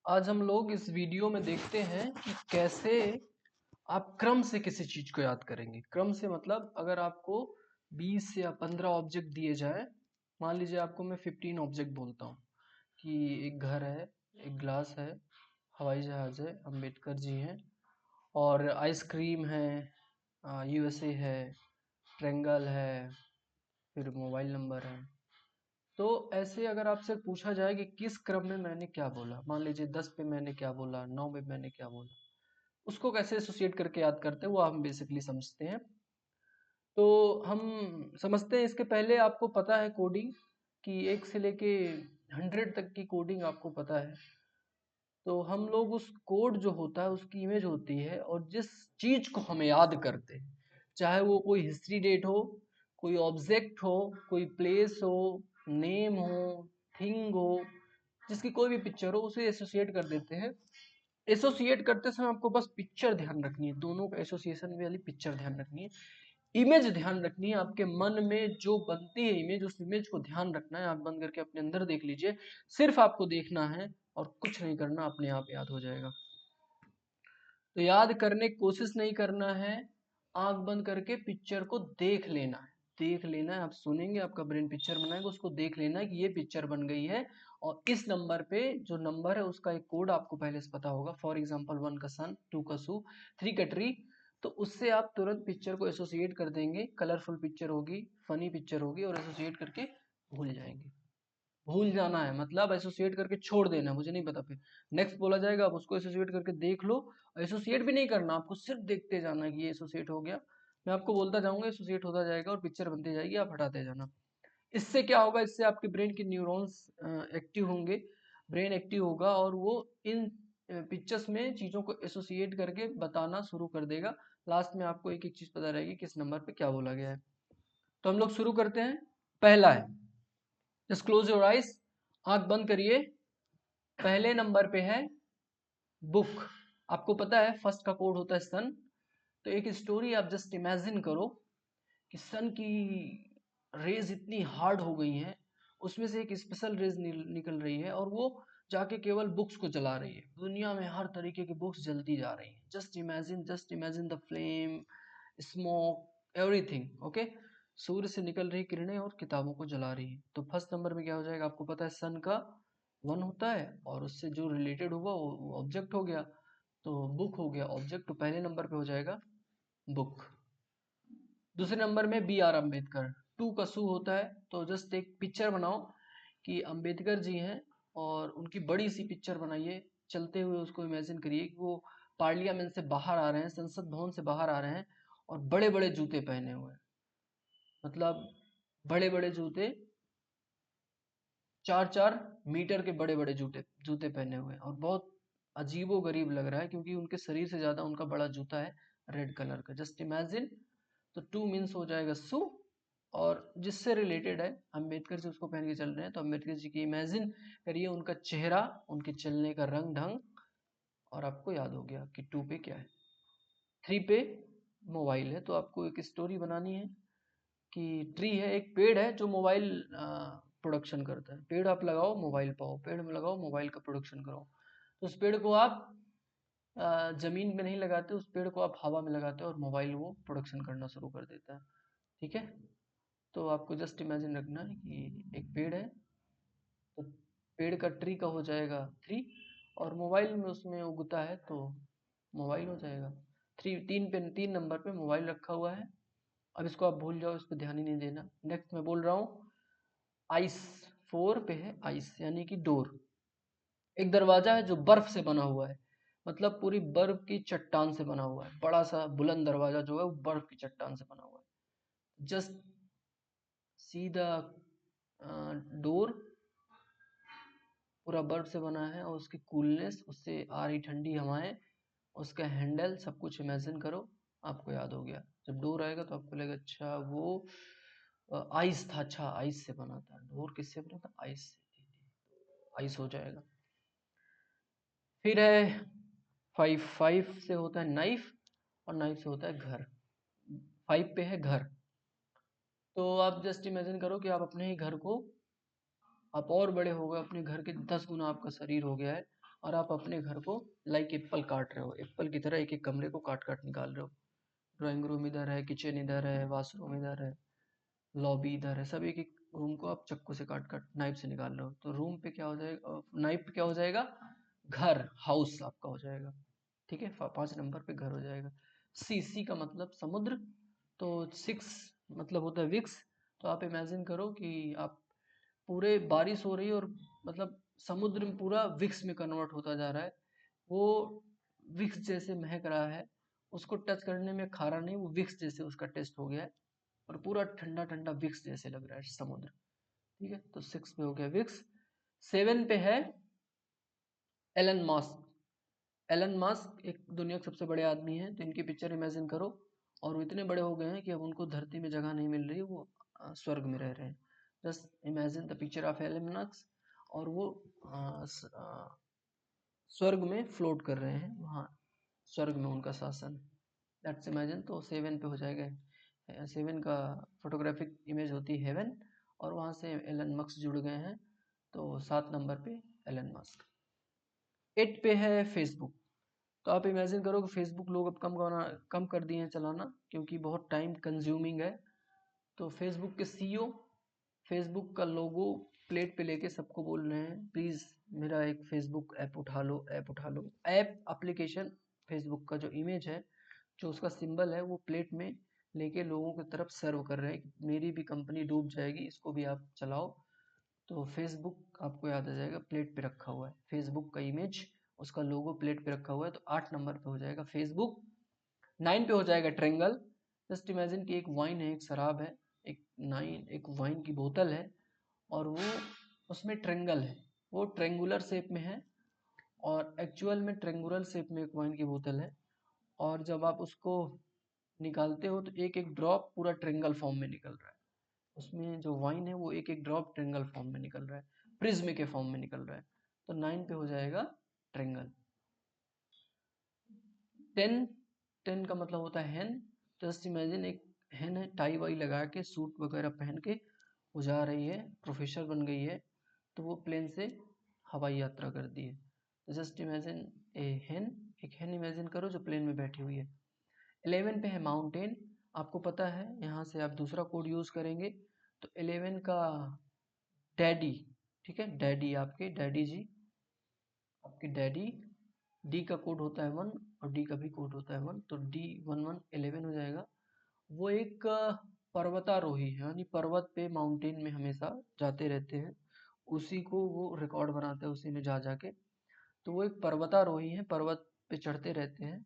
आज हम लोग इस वीडियो में देखते हैं कि कैसे आप क्रम से किसी चीज को याद करेंगे। क्रम से मतलब अगर आपको 20 या 15 ऑब्जेक्ट दिए जाए, मान लीजिए आपको मैं 15 ऑब्जेक्ट बोलता हूँ कि एक घर है, एक ग्लास है, हवाई जहाज है, अंबेडकर जी हैं और आइसक्रीम है, यूएसए है, ट्रेंगल है, फिर मोबाइल नंबर है। तो ऐसे अगर आपसे पूछा जाए कि किस क्रम में मैंने क्या बोला, मान लीजिए 10 पे मैंने क्या बोला, 9 पे मैंने क्या बोला, उसको कैसे एसोसिएट करके याद करते हैं वो हम बेसिकली समझते हैं। तो हम समझते हैं, इसके पहले आपको पता है कोडिंग कि 1 से लेके 100 तक की कोडिंग आपको पता है। तो हम लोग उस कोड जो होता है उसकी इमेज होती है, और जिस चीज को हम याद करते हैं, चाहे वो कोई हिस्ट्री डेट हो, कोई ऑब्जेक्ट हो, कोई प्लेस हो, नेम हो, थिंग हो, जिसकी कोई भी पिक्चर हो, उसे एसोसिएट कर देते हैं। एसोसिएट करते समय आपको बस पिक्चर ध्यान रखनी है, दोनों का एसोसिएशन वाली पिक्चर ध्यान रखनी है, इमेज ध्यान रखनी है। आपके मन में जो बनती है इमेज, उस इमेज को ध्यान रखना है। आंख बंद करके अपने अंदर देख लीजिए, सिर्फ आपको देखना है और कुछ नहीं करना, अपने आप याद हो जाएगा। तो याद करने की कोशिश नहीं करना है, आंख बंद करके पिक्चर को देख लेना है। देख लेना है, आप सुनेंगे, आपका ब्रेन पिक्चर बनाएगा, उसको देख लेना है कि ये पिक्चर बन गई है और इस नंबर पे जो नंबर है उसका एक कोड आपको पहले से पता होगा। फॉर एग्जांपल 1 का सन, 2 का सू, 3 का ट्री। तो उससे आप तुरंत पिक्चर को एसोसिएट कर देंगे। कलरफुल पिक्चर होगी, फनी पिक्चर होगी, और एसोसिएट करके भूल जाएंगे। भूल जाना है मतलब एसोसिएट करके छोड़ देना, मुझे नहीं पता, फिर नेक्स्ट बोला जाएगा, आप उसको एसोसिएट करके देख लो। एसोसिएट भी नहीं करना, आपको सिर्फ देखते जाना है कि ये एसोसिएट हो गया। मैं आपको बोलता जाऊंगा, एसोसिएट होता जाएगा और पिक्चर बनती जाएगी, आप हटाते जाना। इससे क्या होगा, इससे आपके ब्रेन के न्यूरॉन्स एक्टिव होंगे, ब्रेन एक्टिव होगा और वो इन पिक्चर्स में चीज़ों को एसोसिएट करके बताना शुरू कर देगा। लास्ट में आपको एक एक चीज़ पता रहेगी किस नंबर पे क्या बोला गया है। तो हम लोग शुरू करते हैं। पहला है, जस्ट क्लोज योर आइज, आंख बंद करिए। पहले नंबर पे है बुक। आपको पता है फर्स्ट का कोड होता है सन। तो एक स्टोरी आप जस्ट इमेजिन करो कि सन की रेज इतनी हार्ड हो गई हैं, उसमें से एक स्पेशल रेज निकल रही है और वो जाके केवल बुक्स को जला रही है। दुनिया में हर तरीके की बुक्स जलती जा रही हैं। Just imagine the flame, smoke, everything. Okay, सूर्य से निकल रही किरणें और किताबों को जला रही है। तो फर्स्ट नंबर में क्या हो जाएगा, आपको पता है सन का 1 होता है और उससे जो रिलेटेड होगा वो ऑब्जेक्ट हो गया। तो बुक हो गया ऑब्जेक्ट, तो पहले नंबर पे हो जाएगा बुक। दूसरे नंबर में बी आर अम्बेडकर। 2 का सू होता है। तो जस्ट एक पिक्चर बनाओ कि अम्बेडकर जी हैं और उनकी बड़ी सी पिक्चर बनाइए, चलते हुए उसको इमेजिन करिए कि वो पार्लियामेंट से बाहर आ रहे हैं, संसद भवन से बाहर आ रहे हैं और बड़े बड़े जूते पहने हुए हैं। मतलब बड़े बड़े जूते, 4-4 मीटर के बड़े बड़े जूते जूते पहने हुए हैं और बहुत अजीबो गरीब लग रहा है क्योंकि उनके शरीर से ज्यादा उनका बड़ा जूता है रेड कलर का। Just imagine. तो 2 मीन्स हो जाएगा सु, और जिससे रिलेटेड है अम्बेडकर जी उसको पहन के चल रहे हैं, तो अम्बेडकर जी की इमेजिन करिए उनका चेहरा, उनके चलने का रंग ढंग, और आपको याद हो गया कि 2 पे क्या है। 3 पे मोबाइल है। तो आपको एक स्टोरी बनानी है कि ट्री है, एक पेड़ है जो मोबाइल प्रोडक्शन करता है। पेड़ आप लगाओ, मोबाइल पाओ, पेड़ में लगाओ, मोबाइल का प्रोडक्शन करो। तो उस पेड़ को आप जमीन में नहीं लगाते, उस पेड़ को आप हवा में लगाते हो और मोबाइल वो प्रोडक्शन करना शुरू कर देता है। ठीक है। तो आपको जस्ट इमेजिन रखना है कि एक पेड़ है, तो पेड़ का ट्री का हो जाएगा 3, और मोबाइल में उसमें उगता है तो मोबाइल हो जाएगा 3। 3 नंबर पे मोबाइल रखा हुआ है। अब इसको आप भूल जाओ, इस पर ध्यान ही नहीं देना। नेक्स्ट मैं बोल रहा हूँ आइस। 4 पे है आइस यानी कि डोर। एक दरवाजा है जो बर्फ से बना हुआ है, मतलब पूरी बर्फ की चट्टान से बना हुआ है। बड़ा सा बुलंद दरवाजा जो है वो बर्फ की चट्टान से बना हुआ है। जस्ट सीधा डोर पूरा बर्फ से बना है और उसकी कूलनेस, उससे आ रही ठंडी हवाएं, उसका हैंडल, सब कुछ इमेजिन करो, आपको याद हो गया। जब डोर आएगा तो आपको लगेगा अच्छा वो आइस था, अच्छा आइस से बना था। डोर किससे बना था, आइस से। आइस हो जाएगा। फिर है 5। 5 से होता है नाइफ और नाइफ से होता है घर। 5 पे है घर। तो आप जस्ट इमेजिन करो कि आप अपने ही घर को, आप और बड़े हो गए, अपने घर के 10 गुना आपका शरीर हो गया है, और आप अपने घर को लाइक एप्पल काट रहे हो, एप्पल की तरह एक एक कमरे को काट काट निकाल रहे हो। ड्राइंग रूम इधर है, किचन इधर है, वॉशरूम इधर है, लॉबी इधर है, सब एक एक रूम को आप चाकू से काट काट नाइफ से निकाल रहे हो। तो रूम पे क्या हो जाएगा, नाइफ पे क्या हो जाएगा, घर, हाउस आपका हो जाएगा। ठीक है, 5 नंबर पे घर हो जाएगा। सी का मतलब समुद्र, तो 6 मतलब होता है विक्स। तो आप इमेजिन करो कि आप पूरे बारिश हो रही है और मतलब समुद्र में पूरा विक्स में कन्वर्ट होता जा रहा है, वो विक्स जैसे महक रहा है, उसको टच करने में खारा नहीं, वो विक्स जैसे उसका टेस्ट हो गया है और पूरा ठंडा ठंडा विक्स जैसे लग रहा है समुद्र। ठीक है, तो 6 पे हो गया विक्स। 7 पे है एलन मस्क। एलन मस्क एक दुनिया के सबसे बड़े आदमी हैं, तो इनकी पिक्चर इमेजिन करो। और वो इतने बड़े हो गए हैं कि अब उनको धरती में जगह नहीं मिल रही, वो स्वर्ग में रह रहे हैं। Just imagine the picture of Elon Musk. और वो स्वर्ग में फ्लोट कर रहे हैं, वहाँ स्वर्ग में उनका शासन। That's imagine. तो 7 पे हो जाएगा। 7 का फोटोग्राफिक इमेज होती है हेवन, और वहाँ से एलन मस्क जुड़ गए हैं, तो 7 नंबर पे एलन मस्क। 8 पे है फेसबुक। तो आप इमेजिन करो कि फेसबुक लोग अब कम कर दिए हैं चलाना, क्योंकि बहुत टाइम कंज्यूमिंग है। तो फेसबुक के सीईओ फेसबुक का लोगो प्लेट पे लेके सबको बोल रहे हैं, प्लीज़ मेरा एक फेसबुक ऐप उठा लो, ऐप उठा लो। ऐप एप्लीकेशन फेसबुक का जो इमेज है, जो उसका सिंबल है, वो प्लेट में लेके लोगों की तरफ सर्व कर रहे हैं, मेरी भी कंपनी डूब जाएगी, इसको भी आप चलाओ। तो फेसबुक आपको याद आ जाएगा, प्लेट पे रखा हुआ है फेसबुक का इमेज, उसका लोगो प्लेट पे रखा हुआ है। तो 8 नंबर पे हो जाएगा फेसबुक। 9 पे हो जाएगा ट्रेंगल। जस्ट इमेजिन कि एक वाइन है, एक शराब है, एक वाइन की बोतल है, और वो उसमें ट्रेंगल है, वो ट्रेंगुलर शेप में है, और एक्चुअल में ट्रेंगुलर शेप में एक वाइन की बोतल है। और जब आप उसको निकालते हो तो एक एक ड्रॉप पूरा ट्रेंगल फॉर्म में निकल रहा है, उसमें जो वाइन है वो एक एक ड्रॉप ट्रेंगल फॉर्म में निकल रहा है, प्रिज्म के फॉर्म में निकल रहा है। तो 9 पे हो जाएगा ट्रेंगल। 10 10 का मतलब होता है हेन। जस्ट इमेजिन एक हेन है, टाई वाई लगा के सूट वगैरह पहन के वो जा रही है, प्रोफेसर बन गई है, तो वो प्लेन से हवाई यात्रा करती है। तो जस्ट इमेजिन ए हेन, एक हेन इमेजिन करो जो प्लेन में बैठी हुई है। 11 पे है माउंटेन। आपको पता है यहाँ से आप दूसरा कोड यूज करेंगे। तो 11 का डैडी, ठीक है, डैडी आपके डैडी जी, आपके डैडी, डी का कोड होता है 1 और डी का भी कोड होता है 1, तो डी 11 हो जाएगा। वो एक पर्वतारोही है, यानी पर्वत पे माउंटेन में हमेशा जाते रहते हैं, उसी को वो रिकॉर्ड बनाते हैं, उसी में जा जाके। तो वो एक पर्वतारोही है, पर्वत पे चढ़ते रहते हैं।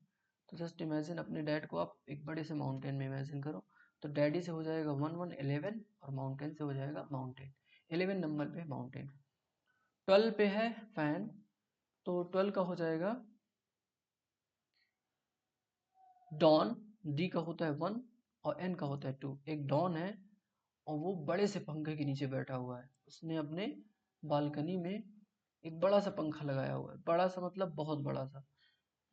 तो जस्ट इमेजिन अपने डैड को आप एक बड़े से माउंटेन में इमेजिन करो। तो डैडी से हो जाएगा 11 और माउंटेन से हो जाएगा माउंटेन। 11 नंबर पे माउंटेन। 12 पे है फैन। तो 12 का हो जाएगा डॉन। डी का होता है 1 और एन का होता है 2। एक डॉन है और वो बड़े से पंखे के नीचे बैठा हुआ है, उसने अपने बालकनी में एक बड़ा सा पंखा लगाया हुआ है, बड़ा सा मतलब बहुत बड़ा सा।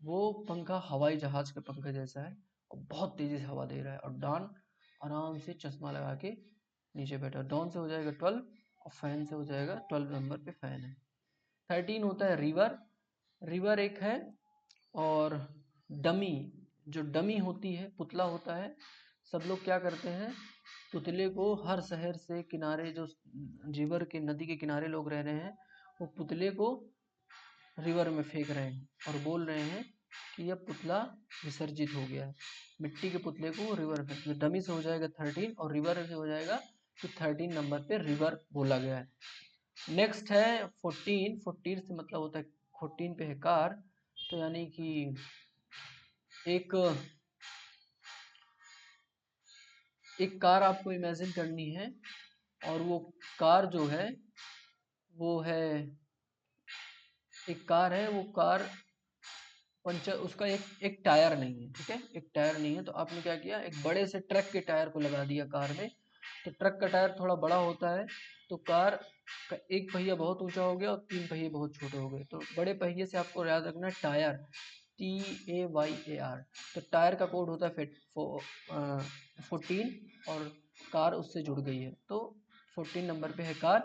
वो पंखा हवाई जहाज के पंखे जैसा है और बहुत तेजी से हवा दे रहा है, और डॉन आराम से चश्मा लगा के नीचे बैठा। डॉन से हो जाएगा 12 और फैन से हो जाएगा 12 नंबर पे फैन है। 13 होता है रिवर। रिवर एक है, और डमी, जो डमी होती है, पुतला होता है। सब लोग क्या करते हैं, पुतले को हर शहर से किनारे, जो रिवर के नदी के किनारे लोग रह रहे हैं, वो पुतले को रिवर में फेंक रहे हैं और बोल रहे हैं कि यह पुतला विसर्जित हो गया है। मिट्टी के पुतले को रिवर में, डमी से हो जाएगा 13 और रिवर से हो जाएगा कि 13 नंबर पे रिवर बोला गया है। नेक्स्ट है 14। 14 से मतलब होता है, 14 पे है कार। तो यानी कि एक एक कार आपको इमेजिन करनी है, और वो कार जो है वो है, एक कार है, वो कार पंचर, उसका एक टायर नहीं है, ठीक है, एक टायर नहीं है। तो आपने क्या किया, एक बड़े से ट्रक के टायर को लगा दिया कार में। तो ट्रक का टायर थोड़ा बड़ा होता है, तो कार का एक पहिया बहुत ऊंचा हो गया और 3 पहिए बहुत छोटे हो गए। तो बड़े पहिए से आपको याद रखना है टायर, TAYAR। तो टायर का कोड होता है 14 और कार उससे जुड़ गई है, तो 14 नंबर पे है कार।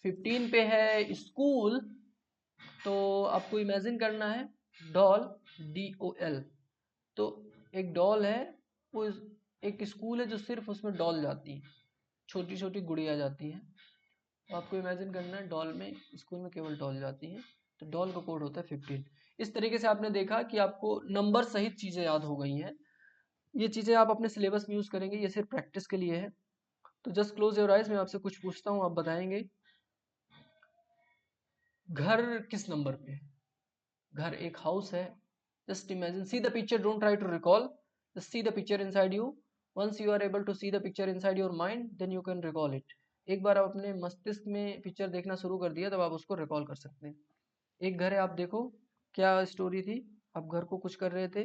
15 पे है स्कूल। तो आपको इमेजिन करना है डॉल, DOL। तो एक डॉल है, वो एक स्कूल है जो सिर्फ उसमें डॉल जाती है, छोटी छोटी गुड़िया जाती हैं। तो आपको इमेजिन करना है डॉल में, स्कूल में केवल डॉल जाती हैं, तो डॉल का कोड होता है 15। इस तरीके से आपने देखा कि आपको नंबर सहित चीज़ें याद हो गई हैं। ये चीज़ें आप अपने सिलेबस में यूज़ करेंगे, ये सिर्फ प्रैक्टिस के लिए है। तो जस्ट क्लोज योर आइज, मैं आपसे कुछ पूछता हूँ, आप बताएंगे घर किस नंबर पे है। घर एक हाउस है। Just imagine, see the picture, don't try to recall, just see the picture inside you. Once you are able to see the picture inside your mind, then you can recall it. एक बार आप अपने मस्तिष्क में picture देखना शुरू कर दिया, तब आप उसको रिकॉल कर सकते हैं। एक घर है, आप देखो क्या स्टोरी थी। आप घर को कुछ कर रहे थे,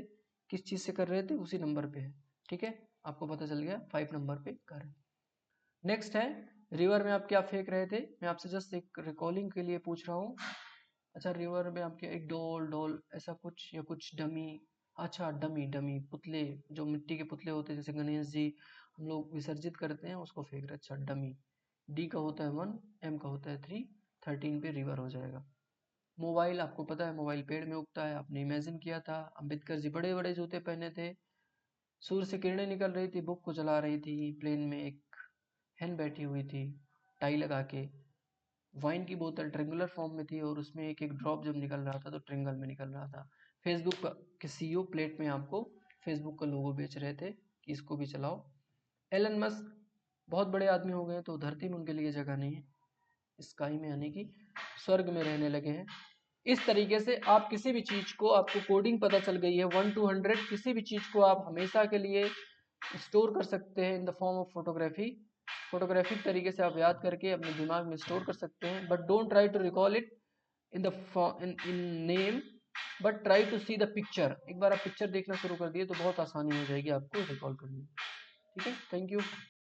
किस चीज़ से कर रहे थे, उसी नंबर पे है। ठीक है, आपको पता चल गया 5 नंबर पे घर है। नेक्स्ट है, रिवर में आप क्या फेंक रहे थे। मैं आपसे जस्ट एक रिकॉलिंग के लिए पूछ रहा हूँ। अच्छा, रिवर में आपके एक डॉल डॉल ऐसा कुछ, या कुछ डमी। अच्छा, डमी डमी पुतले, जो मिट्टी के पुतले होते हैं, जैसे गणेश जी हम लोग विसर्जित करते हैं, उसको फेंक रहे। अच्छा, डमी। डी का होता है 1, एम का होता है 3, 13 पे रिवर हो जाएगा। मोबाइल, आपको पता है मोबाइल पेड़ में उगता है, आपने इमेजिन किया था। अम्बेडकर जी बड़े बड़े जूते पहने थे, सूर्य से किरणें निकल रही थी, बुक को चला रही थी। प्लेन में एक हैन बैठी हुई थी टाई लगा के। वाइन की बोतल ट्रेंगुलर फॉर्म में थी, और उसमें एक एक ड्रॉप जब निकल रहा था तो ट्रेंगल में निकल रहा था। फेसबुक के CEO प्लेट में आपको फेसबुक का लोगो बेच रहे थे कि इसको भी चलाओ। एलन मस्क बहुत बड़े आदमी हो गए, तो धरती में उनके लिए जगह नहीं है, स्काई में यानी कि स्वर्ग में रहने लगे हैं। इस तरीके से आप किसी भी चीज़ को, आपको कोडिंग पता चल गई है 1 to 100, किसी भी चीज़ को आप हमेशा के लिए स्टोर कर सकते हैं in the form of photography. Photographic तरीके से आप याद करके अपने दिमाग में स्टोर कर सकते हैं, but don't try to recall it in the in name, but try to see the picture. एक बार आप पिक्चर देखना शुरू कर दिए तो बहुत आसानी हो जाएगी आपको रिकॉल करने में। ठीक है, थैंक यू।